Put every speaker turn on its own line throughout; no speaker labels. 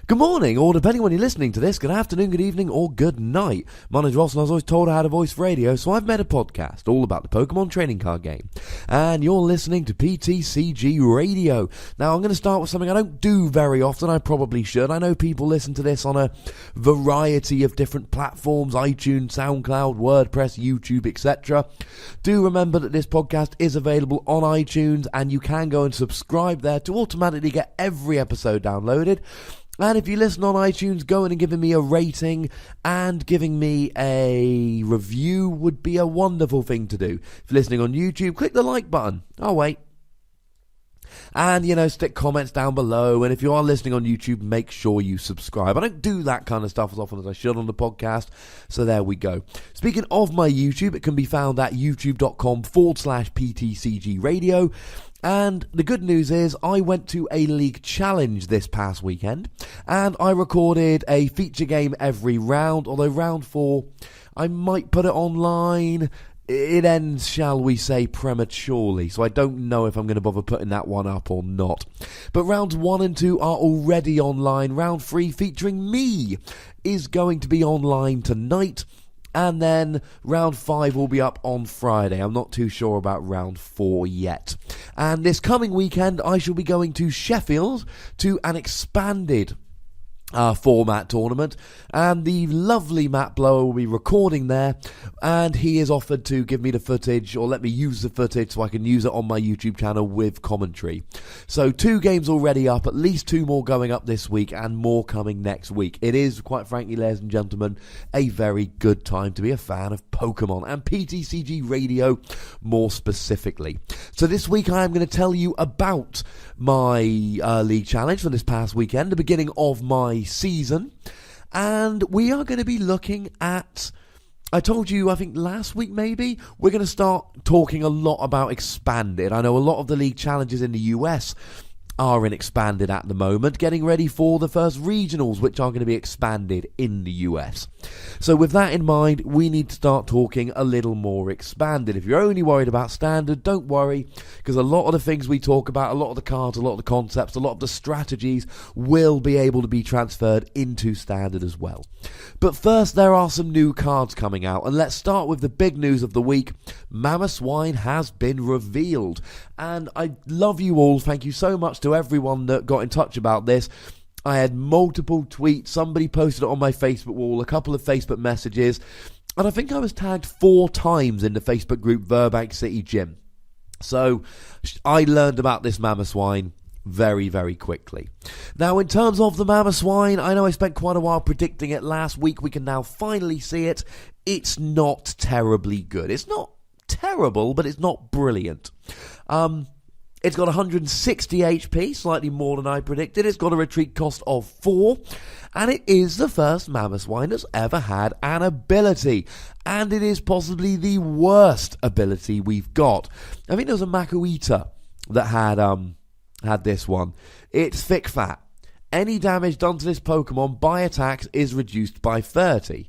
Good morning, or depending when you're listening to this, good afternoon, good evening, or good night. My name's Ross, and I was always told I had a voice for radio, so I've made a podcast all about the Pokémon trading card game. And you're listening to PTCG Radio. Now, I'm going to start with something I don't do very often. I probably should. I know people listen to this on a variety of different platforms, iTunes, SoundCloud, WordPress, YouTube, etc. Do remember that this podcast is available on iTunes, and you can go and subscribe there to automatically get every episode downloaded. And if you listen on iTunes, going and giving me a rating and giving me a review would be a wonderful thing to do. If you're listening on YouTube, click the like button. I'll wait. And, stick comments down below. And if you are listening on YouTube, make sure you subscribe. I don't do that kind of stuff as often as I should on the podcast. So there we go. Speaking of my YouTube, it can be found at youtube.com/PTCG Radio. And the good news is I went to a league challenge this past weekend, and I recorded a feature game every round, although round 4, I might put it online. It ends, shall we say, prematurely, so I don't know if I'm going to bother putting that one up or not. But rounds 1 and 2 are already online. Round 3, featuring me, is going to be online tonight. And then round 5 will be up on Friday. I'm not too sure about round 4 yet. And this coming weekend, I shall be going to Sheffield to an expanded format tournament, and the lovely Matt Blower will be recording there, and he has offered to give me the footage, or let me use the footage so I can use it on my YouTube channel with commentary. So 2 games already up, at least 2 more going up this week, and more coming next week. It is, quite frankly, ladies and gentlemen, a very good time to be a fan of Pokemon, and PTCG Radio more specifically. So this week I am going to tell you about my league challenge for this past weekend, the beginning of my season, and we are going to be looking at, I told you I think last week maybe, we're going to start talking a lot about expanded. I know a lot of the league challenges in the US are in expanded at the moment, getting ready for the first regionals, which are going to be expanded in the US. So with that in mind, we need to start talking a little more expanded. If you're only worried about standard, don't worry, because a lot of the things we talk about, a lot of the cards, a lot of the concepts, a lot of the strategies will be able to be transferred into standard as well. But first, there are some new cards coming out, and let's start with the big news of the week. Mamoswine has been revealed, and I love you all. Thank you so much to everyone that got in touch about this. I had multiple tweets, somebody posted it on my Facebook wall, a couple of Facebook messages, and I think I was tagged 4 times in the Facebook group Burbank City Gym. So I learned about this Mamoswine very, very quickly. Now, in terms of the Mamoswine, I know I spent quite a while predicting it last week. We can now finally see it. It's not terribly good. It's not terrible, but it's not brilliant. It's got 160 HP, slightly more than I predicted. It's got a retreat cost of 4, and it is the first Mamoswine that's ever had an ability, and it is possibly the worst ability we've got. I think there was a Makuita that had this one. It's Thick Fat. Any damage done to this Pokemon by attacks is reduced by 30.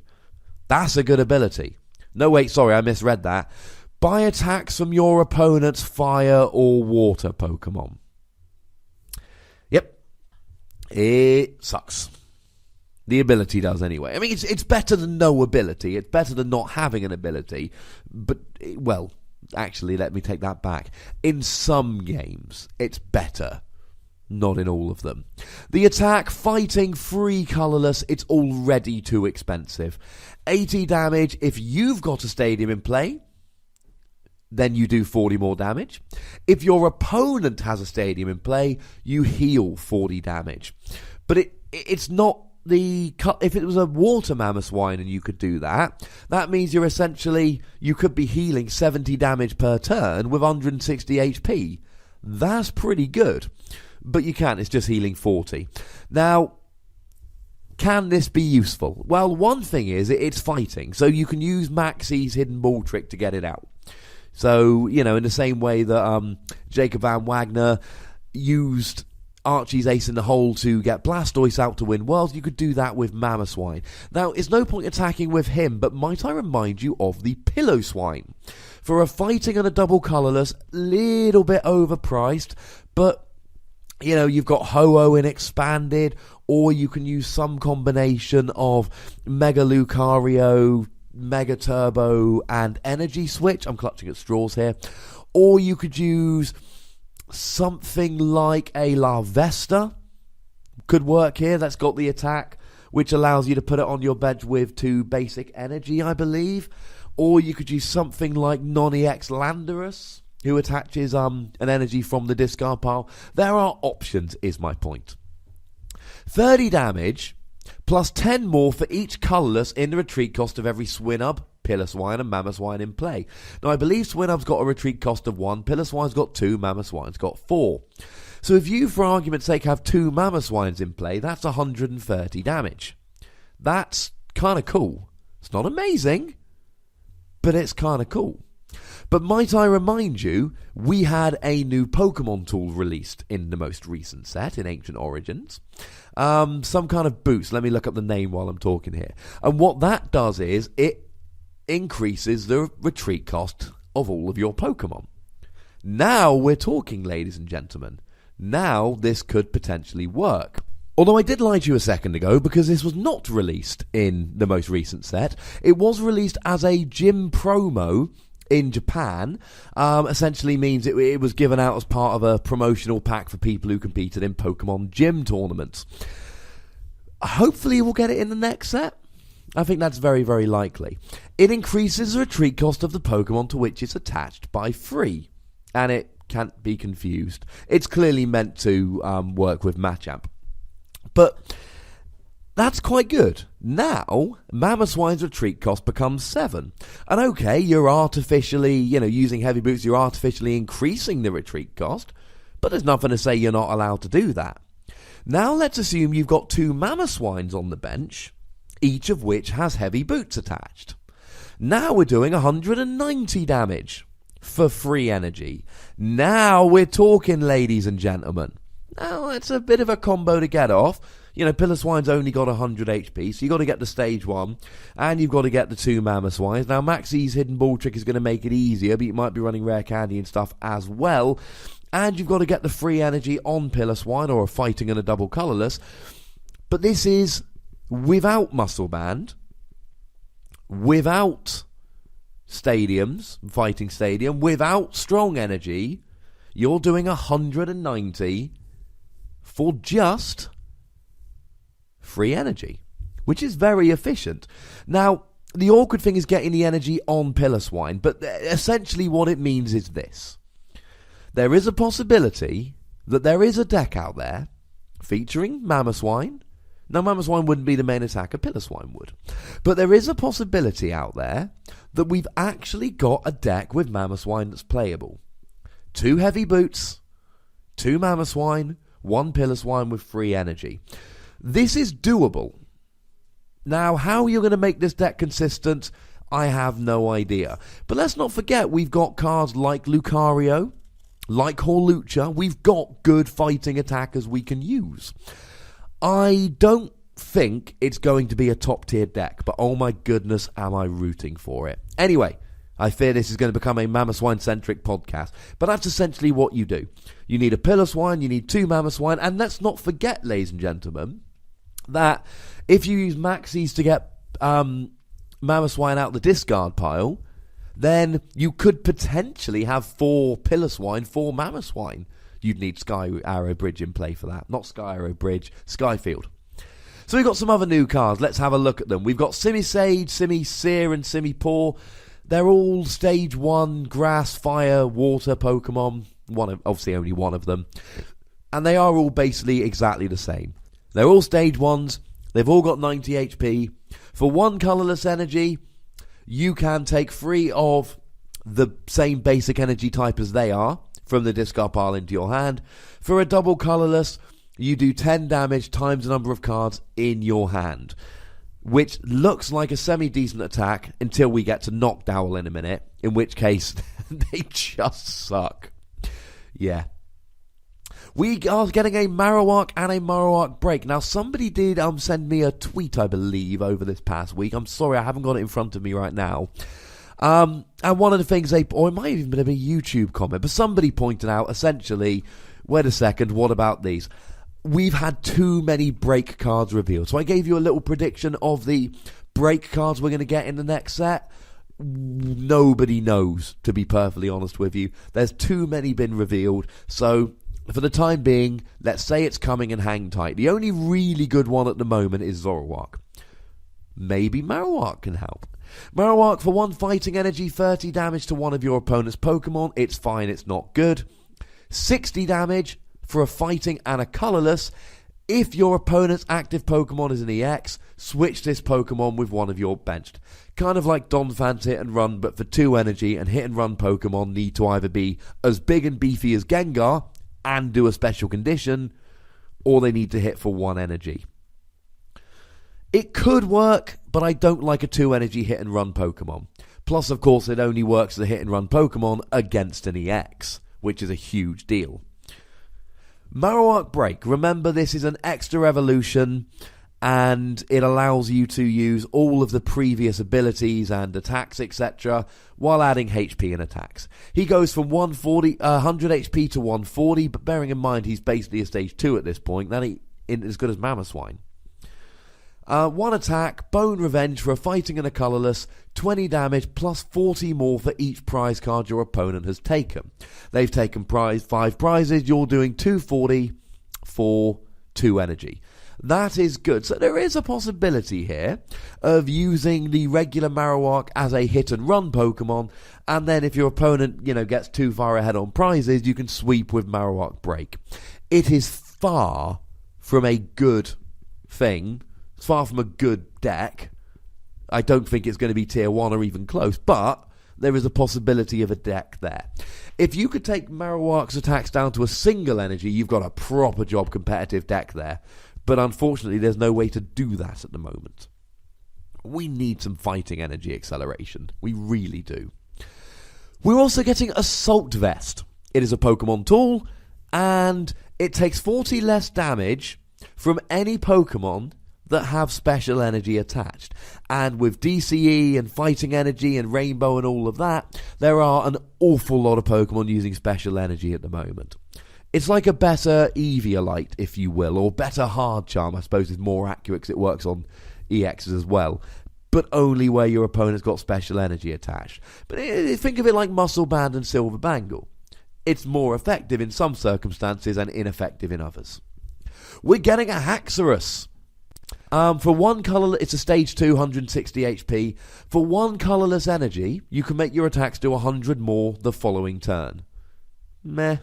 That's a good ability. No, wait, sorry, I misread that. By attacks from your opponent's fire or water Pokemon. Yep. It sucks. The ability does anyway. I mean, it's better than no ability. It's better than not having an ability. But, well, actually, let me take that back. In some games, it's better. Not in all of them. The attack, fighting, free, colourless, it's already too expensive. 80 damage if you've got a stadium in play. Then you do 40 more damage. If your opponent has a stadium in play, you heal 40 damage. But it's not the... If it was a water Mamoswine and you could do that, that means you could be healing 70 damage per turn with 160 HP. That's pretty good. But you can't, it's just healing 40. Now, can this be useful? Well, one thing is, it's fighting, so you can use Maxie's hidden ball trick to get it out. So, in the same way that Jacob Van Wagner used Archie's ace in the hole to get Blastoise out to win Worlds, you could do that with Mamoswine. Now, it's no point attacking with him, but might I remind you of the Pillow-Swine? For a fighting and a double colourless, little bit overpriced, but... you've got Ho-Oh in Expanded, or you can use some combination of Mega Lucario, Mega Turbo, and Energy Switch. I'm clutching at straws here. Or you could use something like a Larvesta. Could work here. That's got the attack, which allows you to put it on your bench with 2 basic energy, I believe. Or you could use something like Non-EX Landorus, who attaches an energy from the discard pile. There are options, is my point. 30 damage, plus 10 more for each colourless in the retreat cost of every Swinub, Piloswine, and Mamoswine in play. Now, I believe Swinub's got a retreat cost of 1, Piloswine's got 2, Mamoswine's got 4. So if you, for argument's sake, have 2 Mamoswines in play, that's 130 damage. That's kind of cool. It's not amazing, but it's kind of cool. But might I remind you, we had a new Pokemon tool released in the most recent set, in Ancient Origins. Some kind of boost. Let me look up the name while I'm talking here. And what that does is, it increases the retreat cost of all of your Pokemon. Now we're talking, ladies and gentlemen. Now this could potentially work. Although I did lie to you a second ago, because this was not released in the most recent set. It was released as a gym promo in Japan. Essentially means it was given out as part of a promotional pack for people who competed in Pokemon gym tournaments. Hopefully we'll get it in the next set. I think that's very, very likely. It increases the retreat cost of the Pokemon to which it's attached by 3. And it can't be confused. It's clearly meant to work with Machamp. But that's quite good. Now, Mamoswine's retreat cost becomes 7. And okay, you're artificially, using heavy boots, you're artificially increasing the retreat cost, but there's nothing to say you're not allowed to do that. Now let's assume you've got 2 Mamoswines on the bench, each of which has heavy boots attached. Now we're doing 190 damage for free energy. Now we're talking, ladies and gentlemen. Now, it's a bit of a combo to get off. Piloswine's only got 100 HP, so you've got to get the stage 1, and you've got to get the 2 Mamoswines. Now, Maxie's Hidden Ball Trick is going to make it easier, but you might be running Rare Candy and stuff as well. And you've got to get the free energy on Piloswine, or a Fighting and a double colourless. But this is without Muscle Band, without Stadiums, Fighting Stadium, without Strong Energy. You're doing 190 for just free energy, which is very efficient. Now, the awkward thing is getting the energy on Piloswine, but essentially what it means is this. There is a possibility that there is a deck out there featuring Mamoswine. Now, Mamoswine wouldn't be the main attacker, Piloswine would. But there is a possibility out there that we've actually got a deck with Mamoswine that's playable. 2 heavy boots, 2 Mamoswine, 1 Piloswine with free energy. This is doable. Now, how you're going to make this deck consistent, I have no idea. But let's not forget, we've got cards like Lucario, like Hawlucha. We've got good fighting attackers we can use. I don't think it's going to be a top-tier deck, but oh my goodness, am I rooting for it. Anyway, I fear this is going to become a Mamoswine-centric podcast, but that's essentially what you do. You need a Piloswine, you need 2 Mamoswine, and let's not forget, ladies and gentlemen, that if you use Maxies to get Mamoswine out the discard pile, then you could potentially have 4 Piloswine, 4 Mamoswine. You'd need Sky Arrow Bridge in play for that. Not Sky Arrow Bridge, Skyfield. So we've got some other new cards. Let's have a look at them. We've got Simisage, Simisear, and Simipour. They're all Stage 1 Grass, Fire, Water Pokemon. Obviously only one of them. And they are all basically exactly the same. They're all Stage 1s. They've all got 90 HP. For 1 colourless energy, you can take 3 of the same basic energy type as they are from the discard pile into your hand. For a double colourless, you do 10 damage times the number of cards in your hand, which looks like a semi-decent attack until we get to Knockdowl in a minute, in which case they just suck. Yeah. We are getting a Marowak and a Marowak break. Now, somebody did send me a tweet, I believe, over this past week. I'm sorry, I haven't got it in front of me right now. And one of the things or it might have even been a YouTube comment, but somebody pointed out, essentially, wait a second, what about these? we've had too many break cards revealed. So I gave you a little prediction of the break cards we're going to get in the next set. Nobody knows, to be perfectly honest with you. There's too many been revealed. So for the time being, let's say it's coming and hang tight. The only really good one at the moment is Zoroark. Maybe Marowak can help. Marowak, for 1 fighting energy, 30 damage to one of your opponent's Pokemon. It's fine, it's not good. 60 damage for a fighting and a colourless. If your opponent's active Pokemon is an EX, switch this Pokemon with one of your benched. Kind of like Donphan's hit and run, but for 2 energy, and hit and run Pokemon need to either be as big and beefy as Gengar and do a special condition, or they need to hit for 1 energy. It could work, but I don't like a 2 energy hit and run Pokemon. Plus, of course, it only works as a hit and run Pokemon against an EX, which is a huge deal. Marowak Break. Remember, this is an extra evolution, and it allows you to use all of the previous abilities and attacks, etc., while adding HP and attacks. He goes from 100 HP to 140, but bearing in mind he's basically a stage 2 at this point, then he isn't as good as Mamoswine. 1 attack, Bone Revenge for a fighting and a colourless, 20 damage plus 40 more for each prize card your opponent has taken. They've taken 5 prizes, you're doing 240 for 2 energy. That is good. So there is a possibility here of using the regular Marowak as a hit and run Pokemon, and then if your opponent, gets too far ahead on prizes, you can sweep with Marowak Break. It is far from a good thing. It's far from a good deck. I don't think it's going to be tier 1 or even close, but there is a possibility of a deck there. If you could take Marowak's attacks down to a single energy, you've got a proper job competitive deck there. But unfortunately, there's no way to do that at the moment. We need some fighting energy acceleration. We really do. We're also getting Assault Vest. It is a Pokemon tool, and it takes 40 less damage from any Pokemon that have special energy attached. And with DCE and fighting energy and Rainbow and all of that, there are an awful lot of Pokemon using special energy at the moment. It's like a better Eviolite, if you will, or better Hard Charm, I suppose is more accurate because it works on EXs as well, but only where your opponent's got special energy attached. But think of it like Muscle Band and Silver Bangle. It's more effective in some circumstances and ineffective in others. We're getting a Haxorus. For 1 colourless, it's a stage 2, 160 HP. For 1 colourless energy, you can make your attacks do 100 more the following turn. Meh.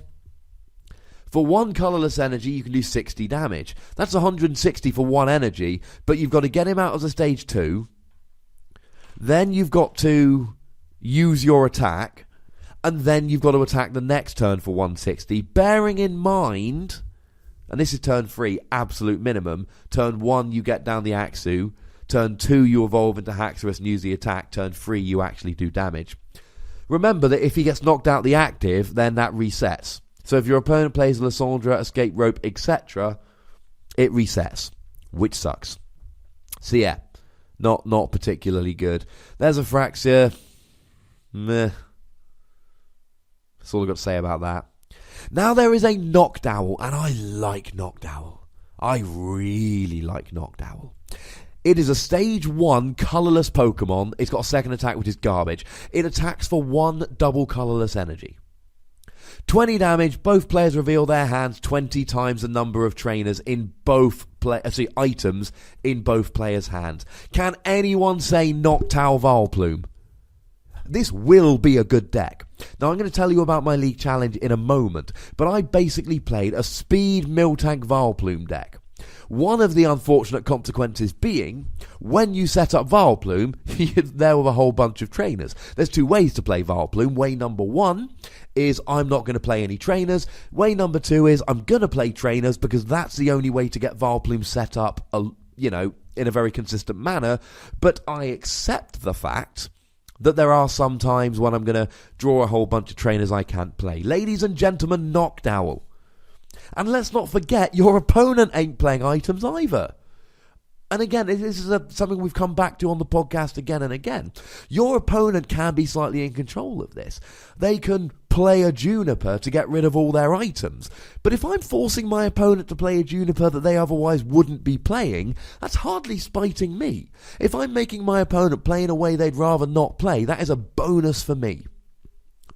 For 1 colourless energy, you can do 60 damage. That's 160 for 1 energy, but you've got to get him out as a stage 2. Then you've got to use your attack, and then you've got to attack the next turn for 160, bearing in mind, and this is turn 3, absolute minimum. Turn 1, you get down the Axu. Turn 2, you evolve into Haxorus and use the attack. Turn 3, you actually do damage. Remember that if he gets knocked out the active, then that resets. So if your opponent plays Lysandra, Escape Rope, etc., it resets, which sucks. So yeah, not particularly good. There's a Fraxia. Meh. That's all I've got to say about that. Now there is a Noctowl, and I like Noctowl. I really like Noctowl. It is a stage 1 colourless Pokemon. It's got a second attack, which is garbage. It attacks for 1 double colourless energy. 20 damage, both players reveal their hands 20 times the number of trainers in both items in both players' hands. Can anyone say Noctowl Vileplume? This will be a good deck. Now, I'm going to tell you about my League Challenge in a moment, but I basically played a Speed Miltank Vileplume deck. One of the unfortunate consequences being, when you set up Vileplume, you're there with a whole bunch of trainers. There's 2 ways to play Vileplume. Way number 1 is I'm not going to play any trainers. Way number 2 is I'm going to play trainers because that's the only way to get Vileplume set up, in a very consistent manner. But I accept the fact that there are some times when I'm going to draw a whole bunch of trainers I can't play. Ladies and gentlemen, Noctowl. And let's not forget, your opponent ain't playing items either. And again, this is something we've come back to on the podcast again and again. Your opponent can be slightly in control of this. They can play a Juniper to get rid of all their items. But if I'm forcing my opponent to play a Juniper that they otherwise wouldn't be playing, that's hardly spiting me. If I'm making my opponent play in a way they'd rather not play, that is a bonus for me.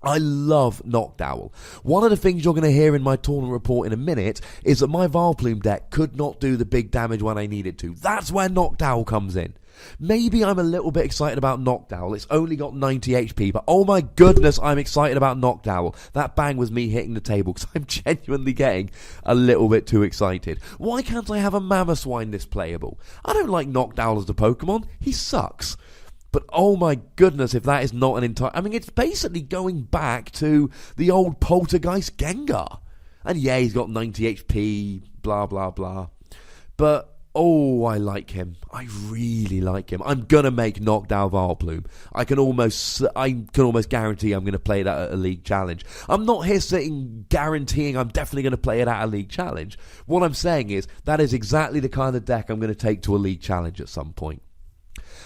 I love Noctowl. One of the things you're going to hear in my tournament report in a minute is that my Vileplume deck could not do the big damage when I needed to. That's where Noctowl comes in. Maybe I'm a little bit excited about Noctowl. It's only got 90 HP, but oh my goodness, I'm excited about Noctowl. That bang was me hitting the table because I'm genuinely getting a little bit too excited. Why can't I have a Mamoswine this playable? I don't like Noctowl as a Pokemon. He sucks. But oh my goodness, if that is not an entire... I mean, it's basically going back to the old Poltergeist Gengar. And yeah, he's got 90 HP, blah, blah, blah. But, oh, I like him. I really like him. I'm going to make Noctowl Vileplume. I can almost guarantee I'm going to play that at a League Challenge. I'm not here sitting guaranteeing I'm definitely going to play it at a League Challenge. What I'm saying is that is exactly the kind of deck I'm going to take to a League Challenge at some point.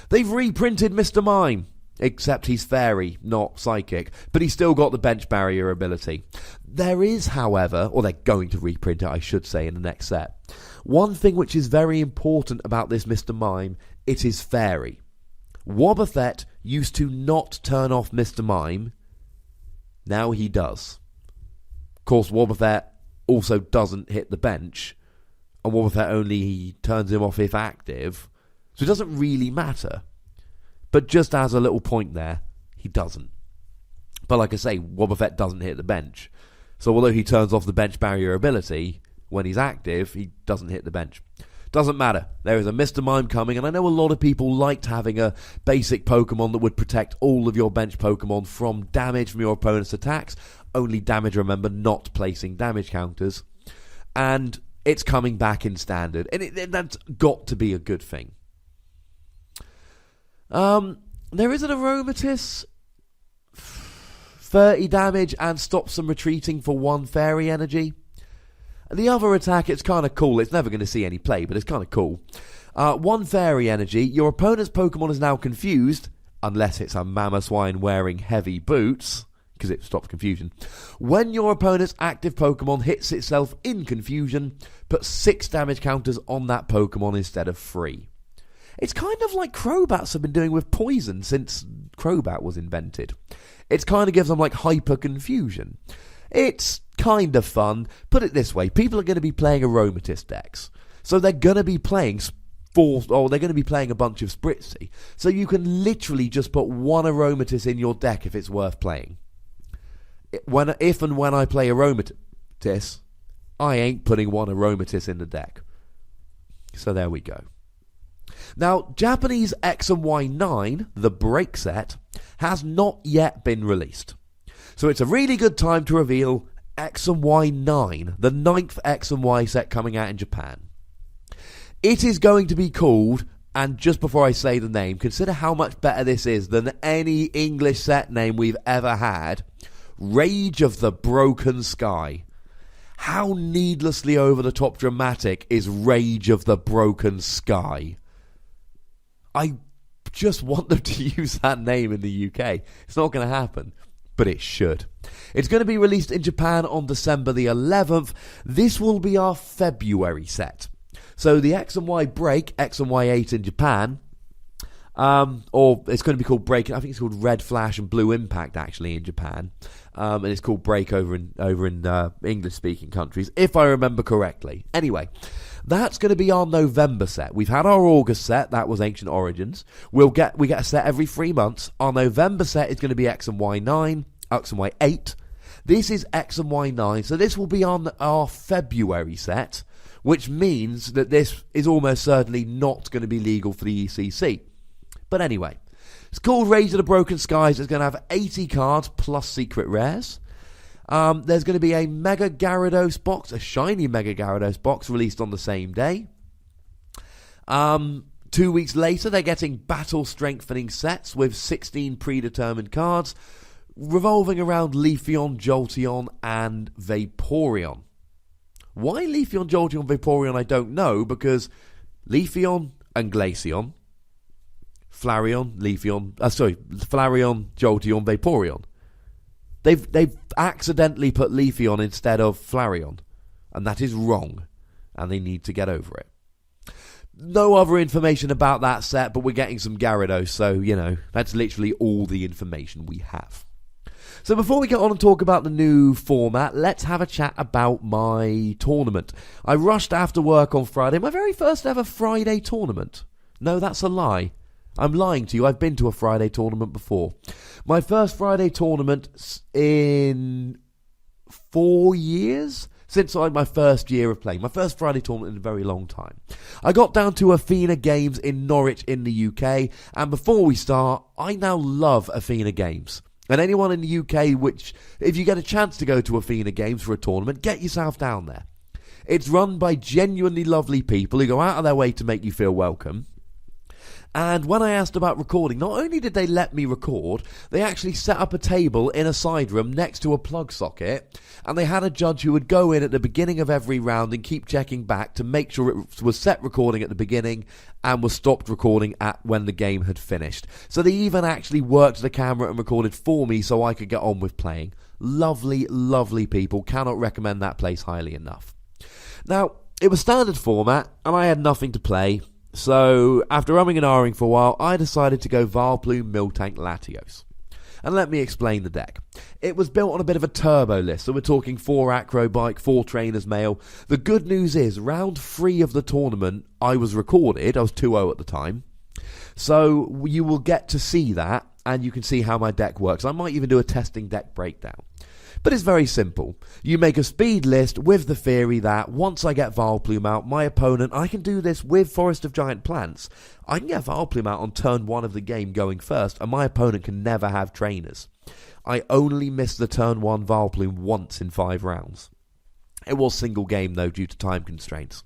They've reprinted Mr. Mime, except he's fairy, not psychic, but he's still got the bench barrier ability. There is, however, or they're going to reprint it, I should say, in the next set. One thing which is very important about this Mr. Mime, it is fairy. Wobbuffet used to not turn off Mr. Mime, now he does. Of course, Wobbuffet also doesn't hit the bench, and Wobbuffet only turns him off if active. So it doesn't really matter. But just as a little point there, he doesn't. But like I say, Wobbuffet doesn't hit the bench. So although he turns off the bench barrier ability, when he's active, he doesn't hit the bench. Doesn't matter. There is a Mr. Mime coming, and I know a lot of people liked having a basic Pokemon that would protect all of your bench Pokemon from damage from your opponent's attacks. Only damage, remember, not placing damage counters. And it's coming back in standard. And that's got to be a good thing. There is an Aromatisse, 30 damage and stops them retreating for 1 fairy energy. The other attack, it's kind of cool. It's never going to see any play, but it's kind of cool. 1 fairy energy. Your opponent's Pokemon is now confused, unless it's a Mamoswine wearing heavy boots, because it stops confusion. When your opponent's active Pokemon hits itself in confusion, put 6 damage counters on that Pokemon instead of 3. It's kind of like Crobats have been doing with poison since Crobat was invented. It kind of gives them like hyper confusion. It's kind of fun. Put it this way, people are going to be playing Aromatisse decks. So they're going to be playing they're going to be playing a bunch of Spritzy. So you can literally just put 1 Aromatisse in your deck if it's worth playing. If and when I play Aromatisse, I ain't putting 1 Aromatisse in the deck. So there we go. Now, Japanese X and Y9, the break set, has not yet been released. So it's a really good time to reveal X and Y9, the 9th X and Y set coming out in Japan. It is going to be called, and just before I say the name, consider how much better this is than any English set name we've ever had, Rage of the Broken Sky. How needlessly over-the-top dramatic is Rage of the Broken Sky? I just want them to use that name in the UK. It's not going to happen, but it should. It's going to be released in Japan on December the 11th. This will be our February set. So the X and Y break, X and Y8 in Japan, or it's going to be called Break. I think it's called Red Flash and Blue Impact actually in Japan, and it's called Break over in English-speaking countries, if I remember correctly. Anyway, that's going to be our November set. We've had our August set, that was Ancient Origins. We get a set every 3 months. Our November set is going to be X and Y9, X and Y8. This is X and Y9, so this will be on our February set, which means that this is almost certainly not going to be legal for the ECC. But anyway, it's called Rage of the Broken Skies. It's going to have 80 cards plus secret rares. There's going to be a Mega Gyarados box, a shiny Mega Gyarados box released on the same day. 2 weeks later, they're getting battle strengthening sets with 16 predetermined cards revolving around Leafeon, Jolteon, and Vaporeon. Why Leafeon, Jolteon, Vaporeon, I don't know, because Leafeon and Glaceon, Flareon, Jolteon, Vaporeon. They've accidentally put Leafeon instead of Flareon, and that is wrong, and they need to get over it. No other information about that set, but we're getting some Gyarados, so, that's literally all the information we have. So before we get on and talk about the new format, let's have a chat about my tournament. I rushed after work on Friday, my very first ever Friday tournament. No, that's a lie. I'm lying to you, I've been to a Friday tournament before. My first Friday tournament in 4 years? Since my first year of playing. My first Friday tournament in a very long time. I got down to Athena Games in Norwich in the UK, and before we start, I now love Athena Games. And anyone in the UK, if you get a chance to go to Athena Games for a tournament, get yourself down there. It's run by genuinely lovely people who go out of their way to make you feel welcome. And when I asked about recording, not only did they let me record, they actually set up a table in a side room next to a plug socket, and they had a judge who would go in at the beginning of every round and keep checking back to make sure it was set recording at the beginning and was stopped recording when the game had finished. So they even actually worked the camera and recorded for me so I could get on with playing. Lovely, lovely people. Cannot recommend that place highly enough. Now, it was standard format, and I had nothing to play. So, after umming and ahhing for a while, I decided to go Vileplume, Miltank, Latios. And let me explain the deck. It was built on a bit of a turbo list, so we're talking 4 Acrobike, 4 Trainers Male. The good news is, round 3 of the tournament, I was recorded. I was 2-0 at the time. So, you will get to see that, and you can see how my deck works. I might even do a testing deck breakdown. But it's very simple. You make a speed list with the theory that once I get Vileplume out, my opponent, I can do this with Forest of Giant Plants. I can get Vileplume out on turn 1 of the game going first, and my opponent can never have trainers. I only missed the turn 1 Vileplume once in 5 rounds. It was single game though due to time constraints.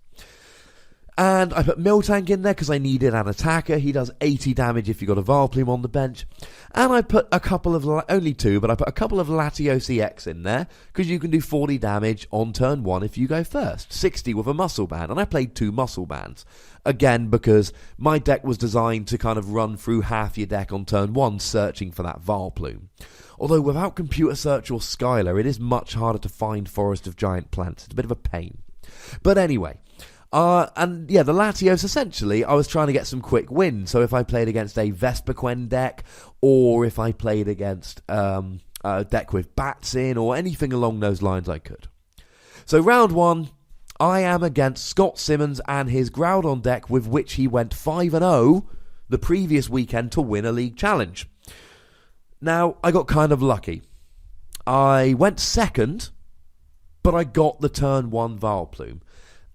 And I put Miltank in there because I needed an attacker. He does 80 damage if you've got a Vileplume on the bench. And I put a couple of, only 2, but I put a couple of Latios EX in there because you can do 40 damage on turn 1 if you go first. 60 with a Muscle Band, and I played 2 Muscle Bands. Again, because my deck was designed to kind of run through half your deck on turn 1 searching for that Vileplume. Although without Computer Search or Skylar, it is much harder to find Forest of Giant Plants. It's a bit of a pain. But anyway... and yeah, the Latios, essentially, I was trying to get some quick wins. So if I played against a Vespiquen deck, or if I played against a deck with bats in, or anything along those lines, I could. So round 1, I am against Scott Simmons and his Groudon deck, with which he went 5-0 the previous weekend to win a league challenge. Now, I got kind of lucky. I went second, but I got the turn 1 Vileplume.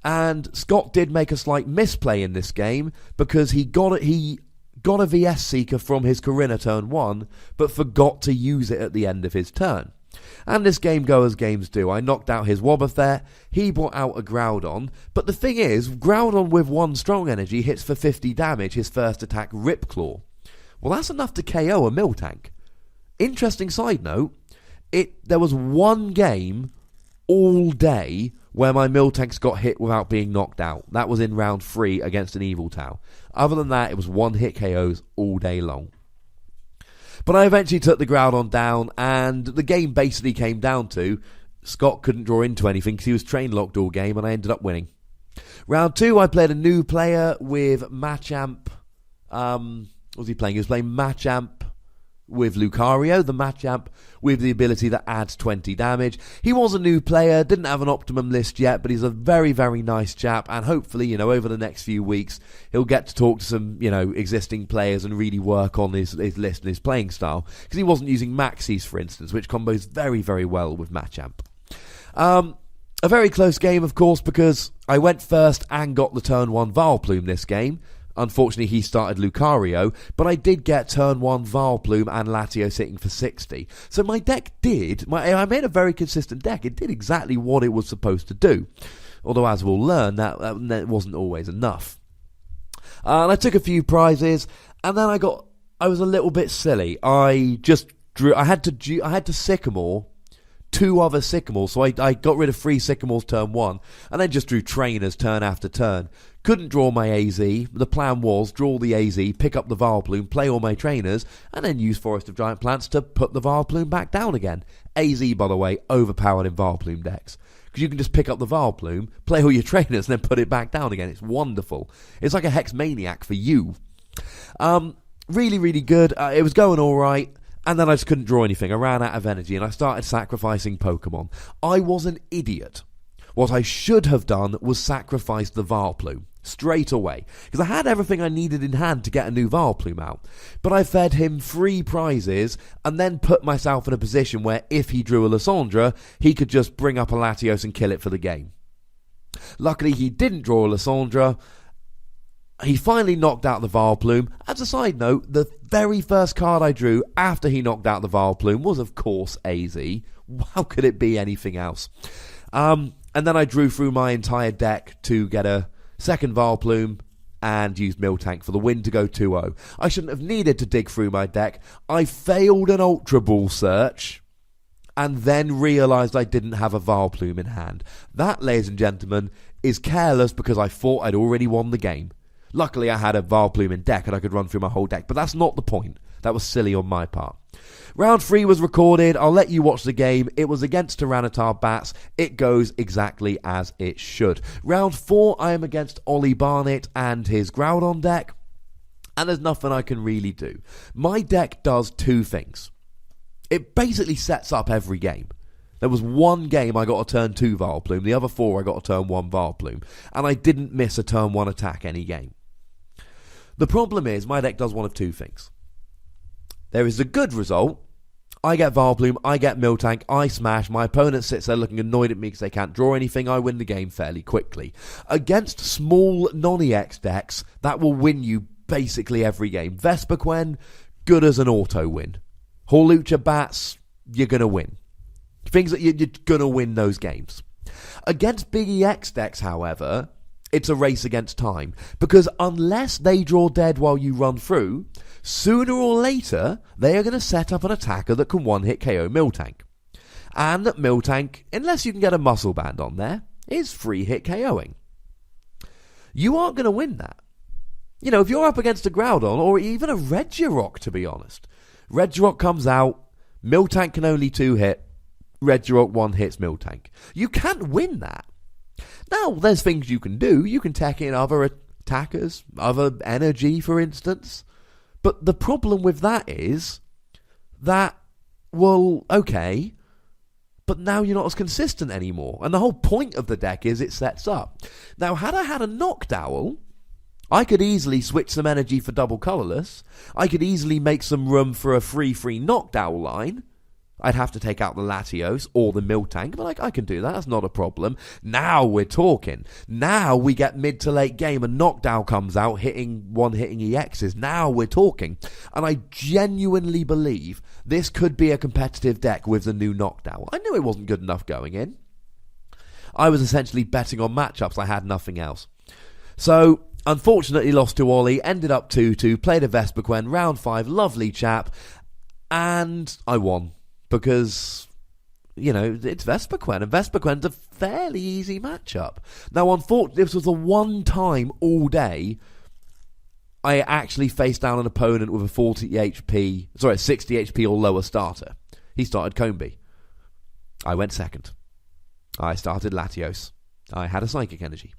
And Scott did make a slight misplay in this game because he got a VS Seeker from his Corinna turn 1, but forgot to use it at the end of his turn. And this game go as games do. I knocked out his Wobbuffet, he brought out a Groudon, but the thing is, Groudon with 1 strong energy hits for 50 damage his first attack Ripclaw. Well, that's enough to KO a Miltank. Interesting side note, there was one game all day where my Miltanks got hit without being knocked out. That was in round 3 against an Eviltau. Other than that, it was 1-hit KOs all day long. But I eventually took the Groudon down, and the game basically came down to Scott couldn't draw into anything because he was train locked all game, and I ended up winning. Round 2, I played a new player with Machamp. What was he playing? He was playing Machamp with Lucario, the Machamp with the ability that adds 20 damage. He was a new player, didn't have an optimum list yet, but he's a very, very nice chap, and hopefully, over the next few weeks, he'll get to talk to some, existing players and really work on his list and his playing style, because he wasn't using Maxis, for instance, which combos very, very well with Machamp. A very close game, of course, because I went first and got the turn 1 Vileplume this game. Unfortunately, he started Lucario, but I did get turn 1 Vileplume and Latios hitting for 60. So my deck I made a very consistent deck. It did exactly what it was supposed to do. Although, as we'll learn, that wasn't always enough. And I took a few prizes, and then I was a little bit silly. I had to Sycamore 2 other Sycamores, so I got rid of 3 Sycamores turn 1, and then just drew Trainers turn after turn. Couldn't draw my AZ. The plan was draw the AZ, pick up the Vileplume, play all my Trainers, and then use Forest of Giant Plants to put the Vileplume back down again. AZ, by the way, overpowered in Vileplume decks. Because you can just pick up the Vileplume, play all your Trainers, and then put it back down again. It's wonderful. It's like a Hex Maniac for you. Really, really good. It was going alright. And then I just couldn't draw anything. I ran out of energy and I started sacrificing Pokemon. I was an idiot. What I should have done was sacrifice the Vileplume straight away. Because I had everything I needed in hand to get a new Vileplume out. But I fed him 3 prizes and then put myself in a position where if he drew a Lysandre, he could just bring up a Latios and kill it for the game. Luckily he didn't draw a Lysandre. He finally knocked out the Vileplume. As a side note, the very first card I drew after he knocked out the Vileplume was, of course, AZ. How could it be anything else? And then I drew through my entire deck to get a second Vileplume and used Miltank for the win to go 2-0. I shouldn't have needed to dig through my deck. I failed an Ultra Ball search and then realised I didn't have a Vileplume in hand. That, ladies and gentlemen, is careless because I thought I'd already won the game. Luckily, I had a Vileplume in deck and I could run through my whole deck, but that's not the point. That was silly on my part. Round 3 was recorded. I'll let you watch the game. It was against Tyranitar Bats. It goes exactly as it should. Round 4, I am against Ollie Barnett and his Groudon deck, and there's nothing I can really do. My deck does 2 things. It basically sets up every game. There was 1 game I got a turn 2 Vileplume, the other 4 I got a turn 1 Vileplume, and I didn't miss a turn 1 attack any game. The problem is, my deck does one of 2 things. There is a good result. I get Vileplume, I get Miltank, I smash, my opponent sits there looking annoyed at me because they can't draw anything, I win the game fairly quickly. Against small non-EX decks, that will win you basically every game. Vespiquen, good as an auto win. Hawlucha Bats, you're going to win. Things that you're going to win those games. Against big EX decks, however, it's a race against time. Because unless they draw dead while you run through, sooner or later, they are going to set up an attacker that can one-hit KO Miltank. And that Miltank, unless you can get a Muscle Band on there, is 3-hit KOing. You aren't going to win that. You know, if you're up against a Groudon, or even a Regirock, to be honest. Regirock comes out, Miltank can only 2-hit, Regirock 1-hits Miltank. You can't win that. Now, there's things you can do. You can tech in other attackers, other energy, for instance. But the problem with that is that, well, okay, but now you're not as consistent anymore. And the whole point of the deck is it sets up. Now, had I had a Noctowl, I could easily switch some energy for double colourless. I could easily make some room for a 3-3 Noctowl line. I'd have to take out the Latios or the Miltank, but I can do that. That's not a problem. Now we're talking. Now we get mid to late game and Noctowl comes out hitting EXs. Now we're talking. And I genuinely believe this could be a competitive deck with the new Noctowl. I knew it wasn't good enough going in. I was essentially betting on matchups. I had nothing else. So, unfortunately lost to Ollie. Ended up 2-2. Played a Vespiquen. Round 5. Lovely chap. And I won. Because, you know, it's Vespiquen, and Vespiquen's a fairly easy matchup. Now, unfortunately, this was the one time all day I actually faced down an opponent with a 60 HP or lower starter. He started Combee. I went second. I started Latios. I had a Psychic Energy.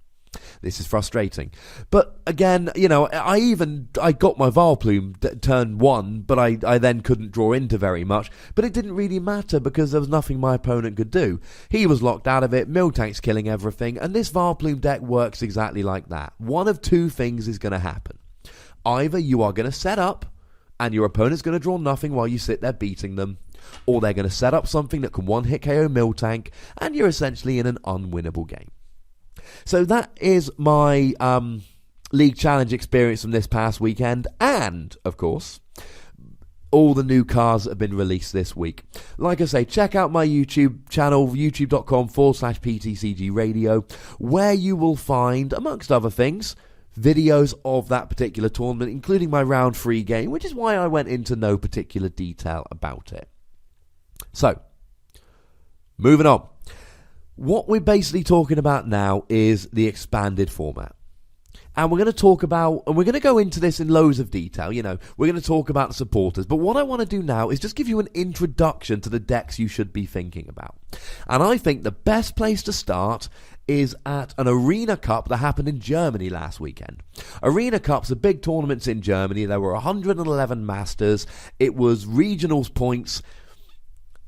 This is frustrating. But again, you know, I got my Vileplume turn 1, but I then couldn't draw into very much. But it didn't really matter because there was nothing my opponent could do. He was locked out of it, Miltank's killing everything, and this Vileplume deck works exactly like that. One of 2 things is going to happen. Either you are going to set up, and your opponent's going to draw nothing while you sit there beating them, or they're going to set up something that can one-hit KO Miltank, and you're essentially in an unwinnable game. So that is my League Challenge experience from this past weekend, and, of course, all the new cards that have been released this week. Like I say, check out my YouTube channel, youtube.com/PTCG Radio, where you will find, amongst other things, videos of that particular tournament, including my round 3 game, which is why I went into no particular detail about it. So, moving on. What we're basically talking about now is the expanded format. And we're going to talk about, and we're going to go into this in loads of detail, we're going to talk about the supporters. But what I want to do now is just give you an introduction to the decks you should be thinking about. And I think the best place to start is at an Arena Cup that happened in Germany last weekend. Arena Cups are big tournaments in Germany. There were 111 masters. It was regionals points,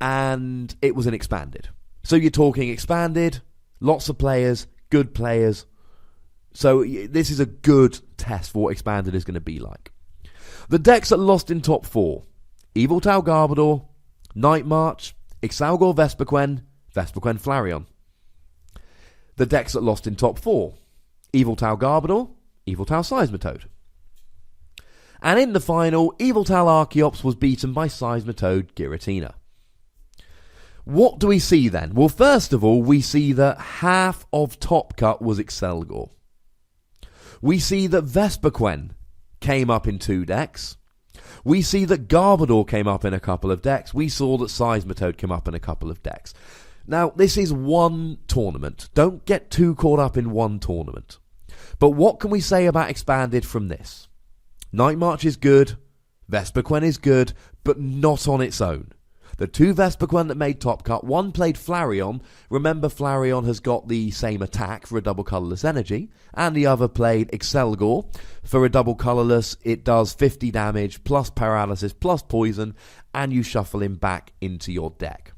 and it was an expanded. So you're talking expanded, lots of players, good players. So this is a good test for what expanded is going to be like. The decks that lost in top 4: Yveltal Garbodor, Night March, Excelgor Vespiquen, Vespiquen Flareon. The decks that lost in top 4: Yveltal Garbodor, Yveltal Seismitoad. And in the final, Yveltal Archeops was beaten by Seismitoad Giratina. What do we see then? Well, first of all, we see that half of Top Cut was Excelgor. We see that Vespiquen came up in 2 decks. We see that Garbodor came up in a couple of decks. We saw that Seismitoad came up in a couple of decks. Now, this is one tournament. Don't get too caught up in one tournament. But what can we say about expanded from this? Night March is good. Vespiquen is good, but not on its own. The 2 Vespiquen that made Top Cut, one played Flareon. Remember, Flareon has got the same attack for a double colourless energy. And the other played Excelgor. For a double colourless, it does 50 damage, plus paralysis, plus poison, and you shuffle him back into your deck.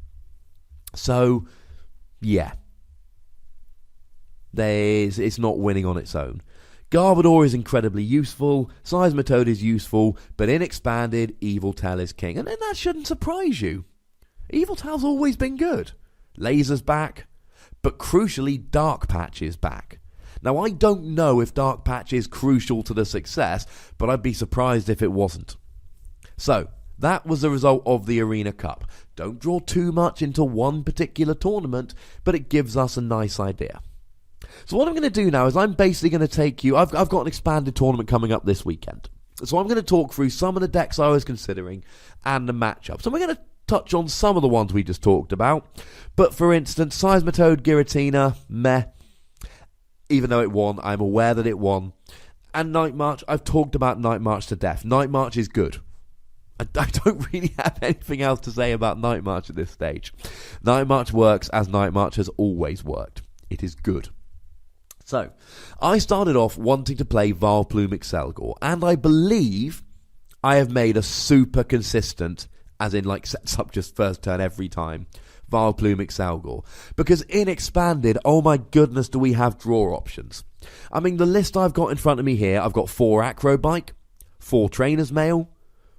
So, yeah. It's not winning on its own. Garbodor is incredibly useful, Seismitoad is useful, but in expanded, Yveltal is king. And then that shouldn't surprise you. Yveltal's always been good. Laser's back, but crucially, Dark Patch is back. Now, I don't know if Dark Patch is crucial to the success, but I'd be surprised if it wasn't. So, that was the result of the Arena Cup. Don't draw too much into one particular tournament, but it gives us a nice idea. So what I'm going to do now is I'm basically going to take you... I've got an expanded tournament coming up this weekend. So I'm going to talk through some of the decks I was considering and the matchups. And we're going to touch on some of the ones we just talked about. But for instance, Seismitoad Giratina, meh. Even though it won, I'm aware that it won. And Night March, I've talked about Night March to death. Night March is good. I don't really have anything else to say about Night March at this stage. Night March works as Night March has always worked. It is good. So, I started off wanting to play Vileplume Excelgor, and I believe I have made a super consistent, as in like sets up just first turn every time, Vileplume Excelgor. Because in expanded, oh my goodness, do we have draw options. I mean, the list I've got in front of me here, I've got 4 Acrobike, 4 Trainer's Mail,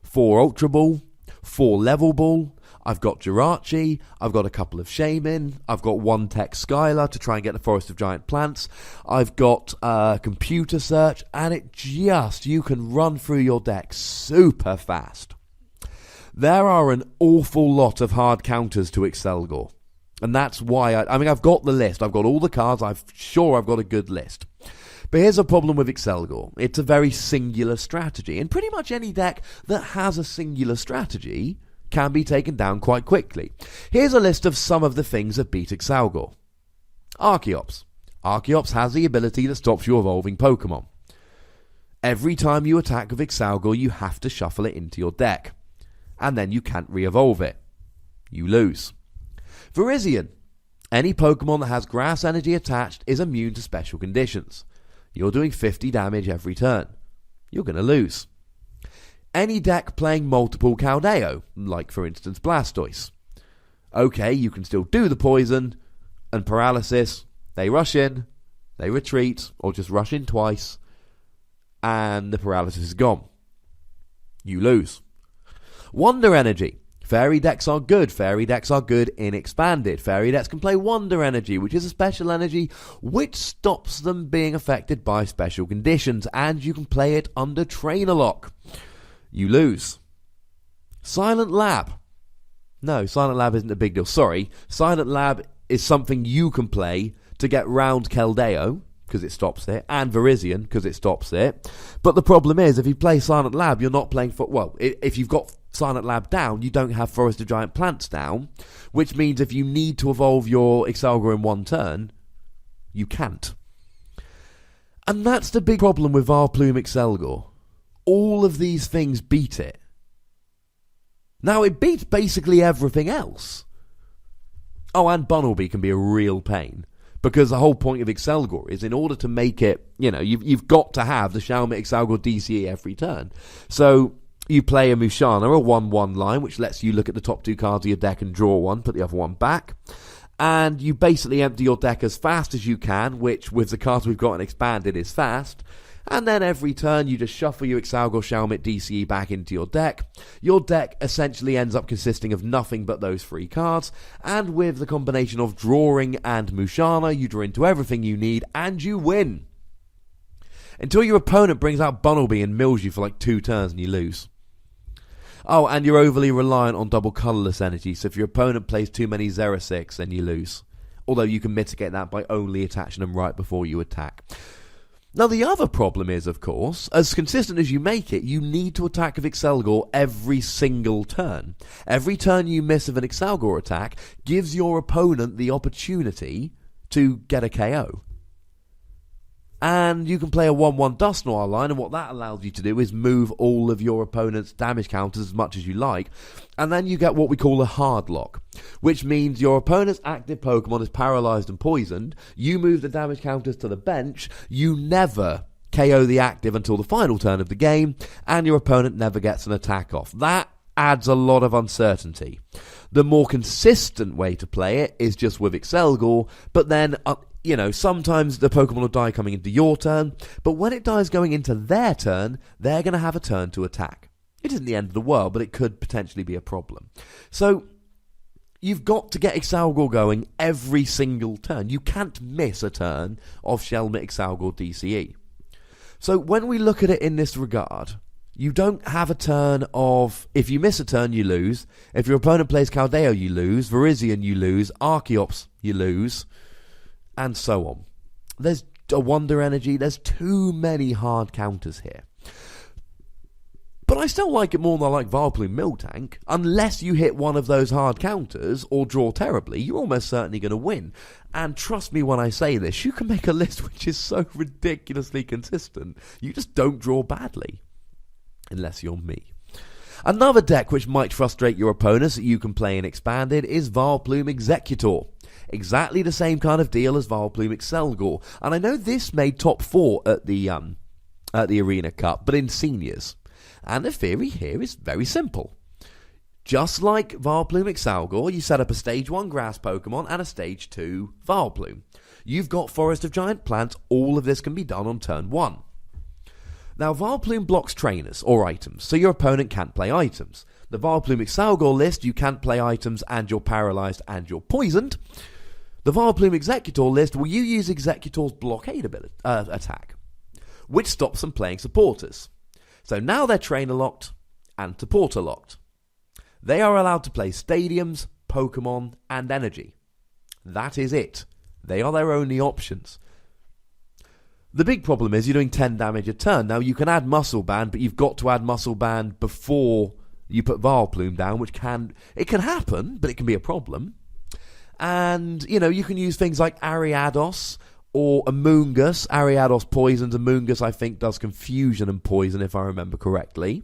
4 Ultra Ball, 4 Level Ball, I've got Jirachi, I've got a couple of Shaman, I've got 1 Tech Skylar to try and get the Forest of Giant Plants, I've got Computer Search, and you can run through your deck super fast. There are an awful lot of hard counters to Excelgor, and that's why I've got the list, I've got all the cards, I've got a good list. But here's a problem with Excelgor. It's a very singular strategy, and pretty much any deck that has a singular strategy can be taken down quite quickly. Here's a list of some of the things that beat Excelgor. Archeops. Archeops has the ability that stops you evolving Pokémon. Every time you attack with Excelgor, you have to shuffle it into your deck. And then you can't re-evolve it. You lose. Virizion. Any Pokémon that has grass energy attached is immune to special conditions. You're doing 50 damage every turn. You're going to lose. Any deck playing multiple Caldeo, like for instance Blastoise. Okay, you can still do the poison and paralysis. They rush in, they retreat, or just rush in twice, and the paralysis is gone. You lose. Wonder Energy. Fairy decks are good. Fairy decks are good in expanded. Fairy decks can play Wonder Energy, which is a special energy which stops them being affected by special conditions, and you can play it under Trainer Lock. You lose. Silent Lab. No, Silent Lab isn't a big deal. Sorry. Silent Lab is something you can play to get round Keldeo, because it stops it, and Virizion, because it stops it. But the problem is, if you play Silent Lab, you're not playing for... Well, if you've got Silent Lab down, you don't have Forest of Giant Plants down, which means if you need to evolve your Excelgor in one turn, you can't. And that's the big problem with Vileplume Excelgor. All of these things beat it. Now, it beats basically everything else. Oh, and Bunnelby can be a real pain. Because the whole point of Excelgor is in order to make it, you've got to have the Shelmet Excelgor DCE every turn. So you play a Musharna, a 1-1 line, which lets you look at the top 2 cards of your deck and draw one, put the other one back. And you basically empty your deck as fast as you can, which with the cards we've got in Expanded is fast. And then every turn you just shuffle your Excelgor Shelmet DCE back into your deck. Your deck essentially ends up consisting of nothing but those 3 cards. And with the combination of drawing and Musharna, you draw into everything you need and you win. Until your opponent brings out Bunnelby and mills you for like 2 turns and you lose. Oh, and you're overly reliant on double colourless energy, so if your opponent plays too many Xerosics, then you lose. Although you can mitigate that by only attaching them right before you attack. Now, the other problem is, of course, as consistent as you make it, you need to attack with Excelgor every single turn. Every turn you miss of an Excelgor attack gives your opponent the opportunity to get a KO. And you can play a 1-1 Dusknoir line, and what that allows you to do is move all of your opponent's damage counters as much as you like, and then you get what we call a hard lock, which means your opponent's active Pokemon is paralysed and poisoned, you move the damage counters to the bench, you never KO the active until the final turn of the game, and your opponent never gets an attack off. That adds a lot of uncertainty. The more consistent way to play it is just with Excelgor, but then sometimes the Pokemon will die coming into your turn, but when it dies going into their turn, they're going to have a turn to attack. It isn't the end of the world, but it could potentially be a problem. So, you've got to get Excelgor going every single turn. You can't miss a turn of Shelmet Excelgor DCE. So, when we look at it in this regard, you don't have a turn of, if you miss a turn, you lose. If your opponent plays Caldeo, you lose. Virizion, you lose. Archeops, you lose. And so on. There's a Wonder Energy. There's too many hard counters here. But I still like it more than I like Vileplume Miltank. Unless you hit one of those hard counters or draw terribly, you're almost certainly going to win. And trust me when I say this, you can make a list which is so ridiculously consistent. You just don't draw badly. Unless you're me. Another deck which might frustrate your opponents that you can play in Expanded is Vileplume Executor. Exactly the same kind of deal as Vileplume Excelgor. And I know this made top 4 at the Arena Cup, but in Seniors. And the theory here is very simple. Just like Vileplume Excelgor, you set up a Stage 1 Grass Pokemon and a Stage 2 Vileplume. You've got Forest of Giant Plants. All of this can be done on turn 1. Now, Vileplume blocks trainers, or items, so your opponent can't play items. The Vileplume Excelgor list, you can't play items and you're paralysed and you're poisoned. The Vileplume Executor list, well, you use Executor's blockade attack, which stops them playing supporters. So now they're trainer locked and supporter locked. They are allowed to play stadiums, Pokemon, and energy. That is it. They are their only options. The big problem is you're doing 10 damage a turn. Now, you can add Muscle Band, but you've got to add Muscle Band before you put Vileplume down, which can happen, but it can be a problem. And, you can use things like Ariados or Amoonguss. Ariados poisons, Amoonguss, I think, does confusion and poison, if I remember correctly.